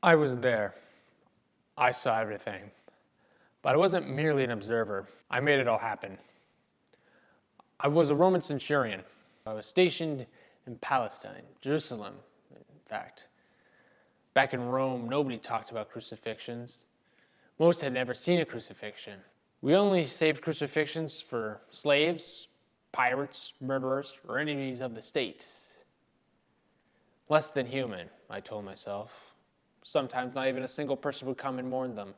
I was there. I saw everything. But I wasn't merely an observer. I made it all happen. I was a Roman Centurion. I was stationed in Palestine, Jerusalem, in fact. Back in Rome, nobody talked about crucifixions. Most had never seen a crucifixion. We only saved crucifixions for slaves, pirates, murderers, or enemies of the state. Less than human, I told myself. Sometimes not even a single person would come and mourn them.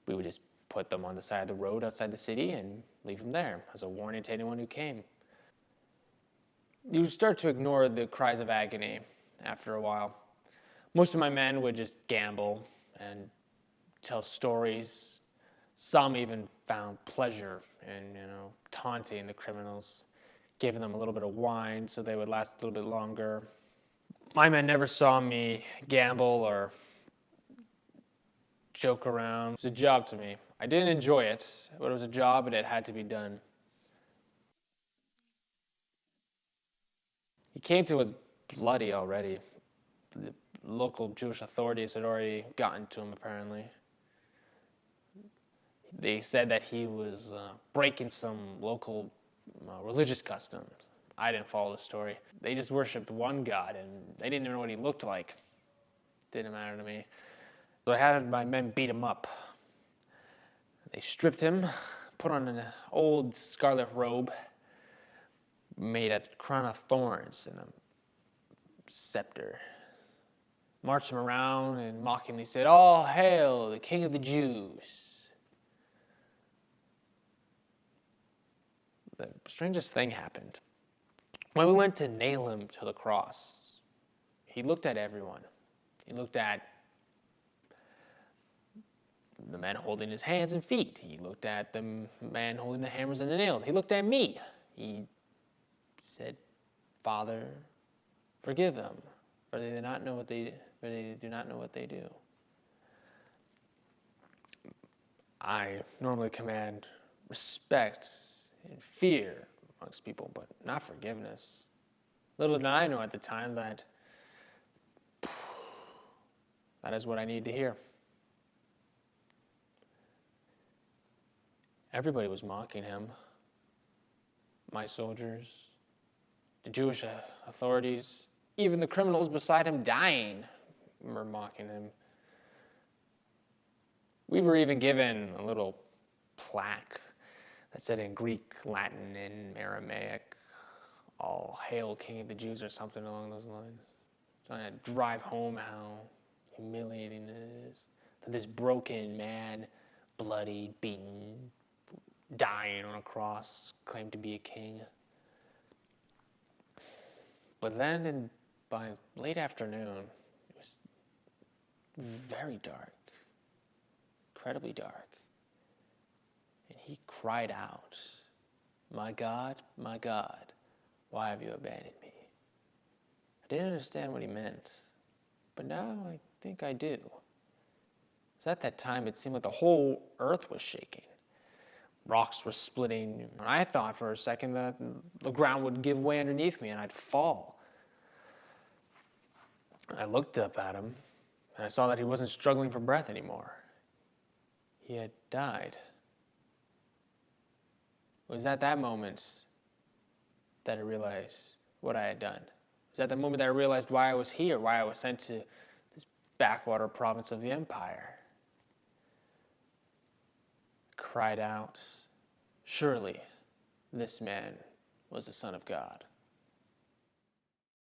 We would just put them on the side of the road outside the city and leave them there as a warning to anyone who came. You would start to ignore the cries of agony after a while. Most of my men would just gamble and tell stories. Some even found pleasure in, taunting the criminals, giving them a little bit of wine so they would last a little bit longer. My men never saw me gamble or joke around. It was a job to me. I didn't enjoy it, but it was a job and it had to be done. He came to us bloody already. The local Jewish authorities had already gotten to him, apparently. They said that he was breaking some local religious customs. I didn't follow the story. They just worshipped one God, and they didn't even know what he looked like. Didn't matter to me. So I had my men beat him up. They stripped him, put on an old scarlet robe, made a crown of thorns and a scepter. Marched him around and mockingly said, "All hail the King of the Jews." The strangest thing happened. When we went to nail him to the cross, he looked at everyone. He looked at the man holding his hands and feet. He looked at the man holding the hammers and the nails. He looked at me. He said, "Father, forgive them, for they do not know what they do." I normally command respect and fear amongst people, but not forgiveness. Little did I know at the time that is what I need to hear. Everybody was mocking him. My soldiers, the Jewish authorities, even the criminals beside him dying were mocking him. We were even given a little plaque that said in Greek, Latin, and Aramaic, "All hail King of the Jews," or something along those lines. Trying to drive home how humiliating it is that this broken man, bloody, beaten, dying on a cross, claimed to be a king. But then, by late afternoon, it was very dark, incredibly dark. And he cried out, my God, why have you abandoned me?" I didn't understand what he meant, but now I think I do. Because at that time, it seemed like the whole earth was shaking. Rocks were splitting, and I thought for a second that the ground would give way underneath me and I'd fall. I looked up at him, and I saw that he wasn't struggling for breath anymore. He had died. It was at that moment that I realized what I had done. It was at that moment that I realized why I was here, why I was sent to this backwater province of the empire. I cried out, surely this man was the Son of God.